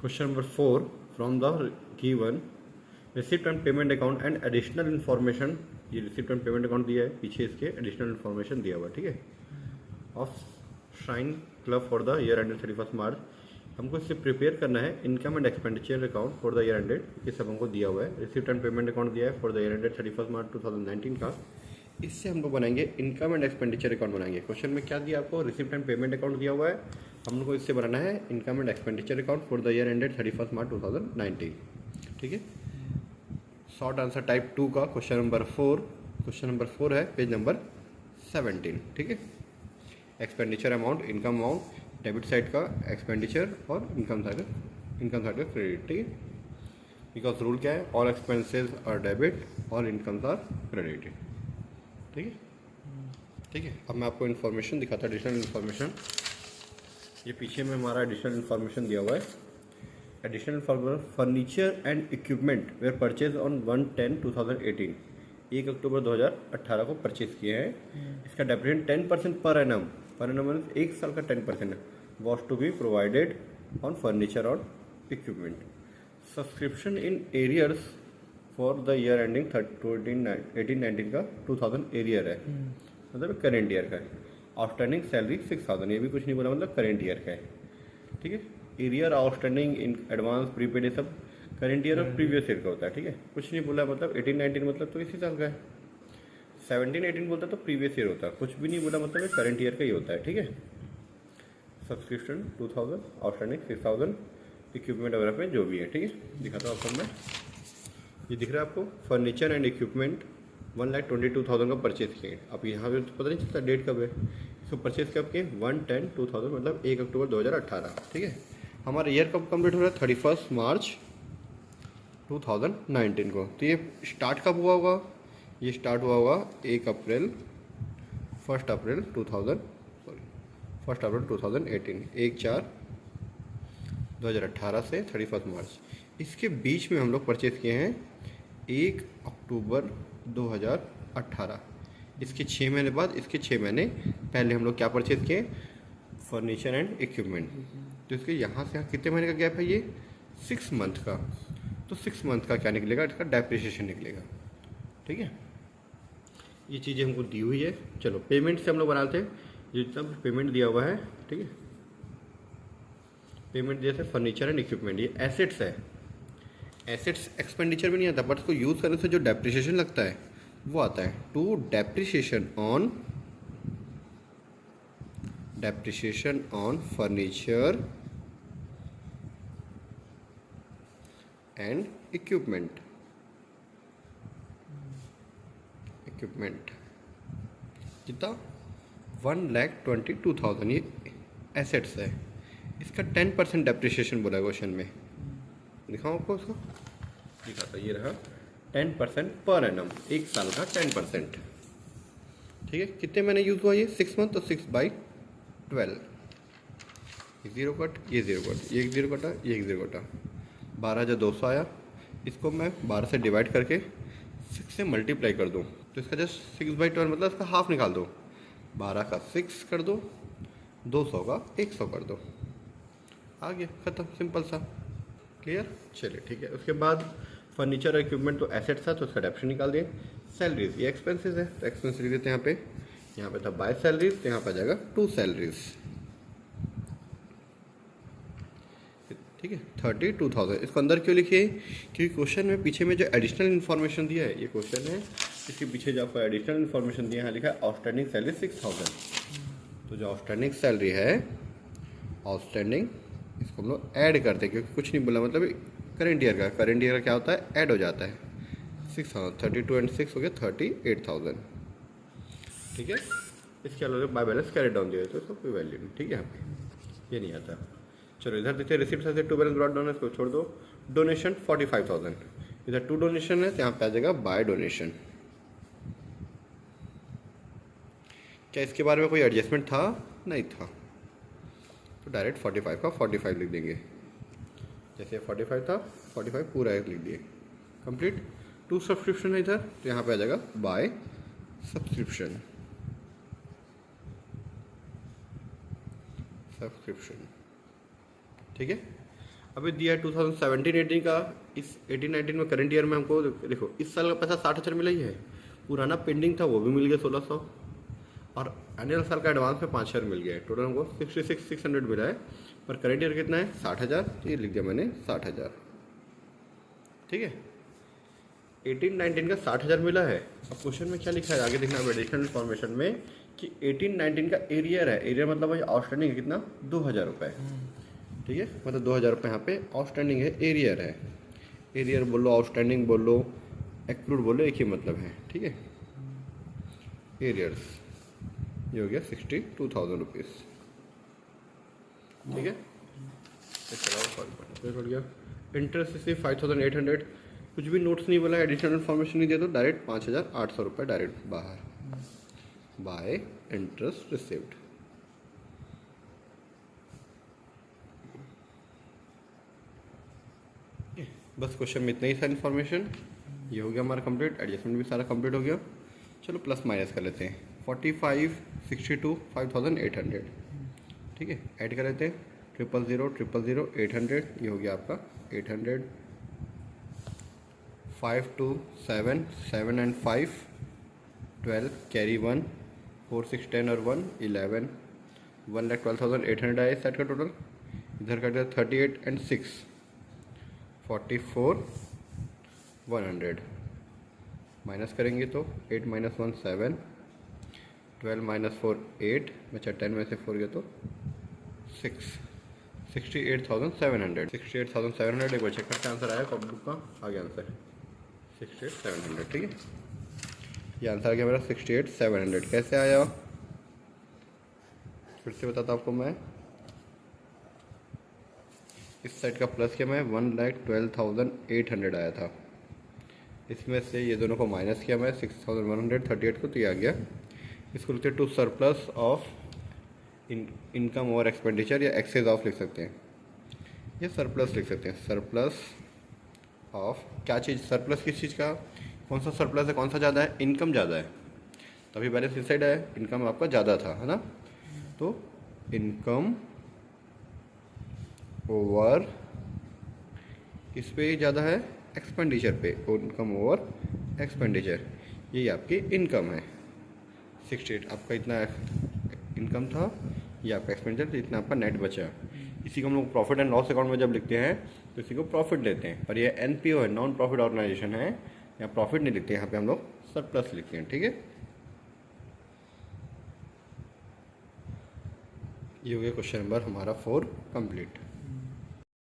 Question number 4 from the given receipt and payment account and additional information. ये receipt and payment account दिया है, पीछे इसके additional information दिया हुआ है, ठीक है। Of shine club for the year ended 31 मार्च। हमको इससे प्रिपेयर करना है income and expenditure account for the year ended, ये सब हमको दिया हुआ है। रिसिप्ट एंड पेमेंट अकाउंट दिया है फॉर द ईयर एंडेड 31 मार्च 2019 का। इससे हम लोग बनाएंगे इनकम एंड एक्सपेंडिचर अकाउंट बनाएंगे। क्वेश्चन में क्या दिया आपको, रिसिप्ट एंड पेमेंट अकाउंट दिया हुआ है, हम लोग को इससे बनाना है income and expenditure account for the year ended 31 मार्च 2019, ठीक है। शॉर्ट आंसर टाइप 2 का क्वेश्चन नंबर 4, क्वेश्चन नंबर 4 है पेज नंबर 17, ठीक है। Expenditure amount, income amount, debit side का एक्सपेंडिचर और इनकम साइड का क्रेडिट, ठीक है। बिकॉज रूल क्या है, all expenses are debit, all incomes are credited, ठीक है। ठीक है, अब मैं आपको इन्फॉर्मेशन दिखाता हूँ, एडिशनल इन्फॉर्मेशन। ये पीछे में हमारा एडिशनल इन्फॉर्मेशन दिया हुआ है। Additional information, furniture and equipment were purchase on 1/10/2018, 1 अक्टूबर 2018 को परचेज किए हैं। इसका डेप्रिसिएशन 10% पर एनम मीन्स 1 साल का 10% was to be provided on furniture और equipment. Subscription in arrears for the year ending 18-19 का 2000 एरियर है, मतलब करेंट ईयर का है। आउटस्टैंडिंग सैलरी 6000, ये भी कुछ नहीं बोला, मतलब करेंट ईयर का है, ठीक है। Arrear outstanding in advance prepaid, ये सब करेंट ईयर और प्रीवियस ईयर का होता है, ठीक है। कुछ नहीं बोला, मतलब 18-19 मतलब तो इसी साल का है। 17-18 बोलता तो प्रीवियस ईयर होता है, कुछ भी नहीं बोला, मतलब करंट ईयर का ही होता है, ठीक है। सब्सक्रिप्शन 2000, आउटस्टैंडिंग 6000, इक्विपमेंट वगैरह पे जो भी है, ठीक है। दिखाता हूँ आपको मैं, ये दिख रहा है आपको, फर्नीचर एंड इक्विपमेंट 1,22,000 का परचेज किए। अब यहाँ पे पता नहीं चलता डेट कब है, इसको परचेज कब किए, 1/10/2000, मतलब 1 अक्टूबर 2018, ठीक है। हमारा ईयर कब कंप्लीट हो रहा है, 31 मार्च 2019 को। तो ये स्टार्ट कब हुआ होगा, ये स्टार्ट हुआ होगा 1 अप्रैल 1 अप्रैल 2018, 1/4/2018 से 31 मार्च। इसके बीच में हम लोग परचेज किए हैं 1 अक्टूबर 2018। इसके 6 महीने बाद, इसके 6 महीने पहले हम लोग क्या परचेज किए, फर्नीचर एंड इक्विपमेंट। तो इसके यहाँ से कितने महीने का गैप है, ये 6 मंथ का। तो 6 मंथ का क्या निकलेगा, इसका डेप्रिसिएशन निकलेगा, ठीक है। ये चीज़ें हमको दी हुई है। चलो पेमेंट से हम लोग बनाते हैं, जितना पेमेंट दिया हुआ है, ठीक है। पेमेंट दिया था फर्नीचर एंड इक्विपमेंट, ये एसेट्स है। एसेट्स एक्सपेंडिचर भी नहीं आता, बट उसको यूज़ करने से जो डेप्रिसिएशन लगता है वो आता है। To depreciation on furniture and equipment कितना, 1,22,000, ये एसेट्स है। इसका 10% डेप्रिसिएशन बोला है क्वेश्चन में, दिखाऊँ आपको उसको, दिखाता, ये रहा 10% पर एनम, 1 साल का 10%, ठीक है। कितने महीने यूज़ हुआ ये, 6 मंथ, तो 6/12, ये 0 कट, ये 0 कट, ये 1 0 कटा, ये 1 0 कटा, 12,200 आया। इसको मैं 12 से डिवाइड करके 6 से मल्टीप्लाई कर दूँ, तो इसका जस्ट 6/12, मतलब इसका हाफ निकाल दो, 12 का 6 कर दो, 200 का 100 कर दो, आ गया, खत्म, सिंपल सा, क्लियर। चलिए ठीक है। उसके बाद फर्नीचर और इक्विपमेंट तो एसेट्स था, तो उसका डेप्शन निकाल दिए। सैलरीज, ये एक्सपेंसेस है, तो एक्सपेंस लिख देते हैं यहाँ पे था बाय सैलरीज, तो यहाँ पर आ जाएगा टू सैलरीज, ठीक है। 32,000, इसको अंदर क्यों लिखिए, क्योंकि क्वेश्चन में पीछे में जो एडिशनल इन्फॉर्मेशन दिया है, ये क्वेश्चन है, इसके पीछे जो आपको एडिशनल इन्फॉर्मेशन दिया है, यहाँ लिखा है आउटस्टैंडिंग सैलरी 6,000। तो जो आउटस्टैंडिंग सैलरी है, आउटस्टैंडिंग, इसको हम लोग ऐड करते हैं, क्योंकि कुछ नहीं बोला, मतलब करेंट ईयर का क्या होता है, ऐड हो जाता है। 6,000, 32 and 6 हो गया 38,000, ठीक है। इसके अलावा बाय बैलेंस कैरी डाउन दिया है, तो इसका कोई वैल्यू नहीं, ठीक है, यहाँ पे ये नहीं आता। चलो इधर देखते हैं, रिसिप्ट से टू बैलेंस ब्रॉड डाउन है, इसको छोड़ दो। डोनेशन 45,000, इधर 2 डोनेशन है, तो यहाँ पे आ जाएगा बाय डोनेशन। क्या इसके बारे में कोई एडजस्टमेंट था, नहीं था, तो डायरेक्ट 45 का 45 लिख देंगे, जैसे 45 था 45 पूरा एक लिख दिए, कंप्लीट। 2 सब्सक्रिप्शन है इधर, तो यहाँ पे आ जाएगा बाय सब्सक्रिप्शन, ठीक है। अभी दिया है 2017-18 का, इस 18-19 में करंट ईयर में हमको देखो इस साल का पैसा 60,000 मिला ही है, पुराना पेंडिंग था वो भी मिल गया 1600, और एनुअल साल का एडवांस में 5,000 मिल गया है, टोटल हमको 66,600 मिला है। पर करंट ईयर कितना है 60,000, तो ये लिख दिया मैंने 60,000, ठीक है। 18-19 का 60,000 मिला है। अब क्वेश्चन में क्या लिखा है आगे देखना एडिशनल इन्फॉर्मेशन में कि 18-19 का एरियर है, एरियर मतलब आउटस्टैंडिंग है कितना 2,000 रुपये, ठीक है, मतलब 2,000 रुपये यहाँ पे आउटस्टैंडिंग है, एरियर है। एरियर बोलो, आउटस्टैंडिंग बोलो, एक्रूड बोलो, एक ही मतलब है, ठीक है। एरियर्स ये हो गया 62,000 रुपीज़, ठीक है। इसके अलावा सॉरी बढ़ गया इंटरेस्ट से 5,800, कुछ भी नोट्स नहीं बोला, एडिशनल इन्फॉर्मेशन नहीं दिया, तो डायरेक्ट 5,800 रुपये डायरेक्ट बाहर, बाय इंटरेस्ट रिसिव्ड। बस क्वेश्चन में इतना ही सारा इन्फॉर्मेशन, ये हो गया हमारा कंप्लीट, एडजस्टमेंट भी सारा कंप्लीट हो गया। चलो प्लस माइनस कर लेते हैं, 45, 62, 5,800, ठीक है, ऐड कर लेते हैं 000, 000, 800, ये हो गया आपका 800, 5 2 7 7 and 5 12, कैरी 1, 4 6 10 और 1 11, 1,12,800 आया सेट का टोटल। इधर का 38 and 6 44 100, माइनस करेंगे तो 8 - 1 7, 12 - 4 8, बचा 10 में से 4 गया तो 6, 68,700, 68,700। एक बार चेक करते आंसर आया कॉपी बुक का, आ गया आंसर 68,700, ठीक है। ये आंसर आ गया मेरा 68,700। कैसे आया फिर से बताता आपको मैं, इस साइड का प्लस किया मैं 1,12,800 आया था, इसमें से ये दोनों को माइनस किया मैं 6,138 को, तो ये आ गया। इसको लिखते हैं टू सरप्लस ऑफ इनकम और एक्सपेंडिचर, या एक्सेस ऑफ लिख सकते हैं, या सरप्लस लिख सकते हैं। सरप्लस ऑफ क्या चीज़, सरप्लस किस चीज़ का, कौन सा सरप्लस है, कौन सा ज़्यादा है, इनकम ज़्यादा है, तभी बैलेंस इस साइड है, इनकम आपका ज़्यादा था, है ना, तो इनकम ओवर किस पे ज़्यादा है, एक्सपेंडिचर पे, इनकम ओवर एक्सपेंडिचर, यही आपकी इनकम है। 68 आपका इतना इनकम था, ये आपका एक्सपेंडिचर, इतना आपका नेट बचा। इसी को हम लोग प्रॉफिट एंड लॉस अकाउंट में जब लिखते हैं तो इसी को प्रॉफिट लेते हैं, पर ये एनपीओ है, नॉन प्रॉफिट ऑर्गेनाइजेशन है, यहाँ प्रॉफिट नहीं लिखते हैं, यहाँ पे हम लोग सरप्लस लिखते हैं, ठीक है। ये हो गया क्वेश्चन नंबर हमारा 4 कंप्लीट।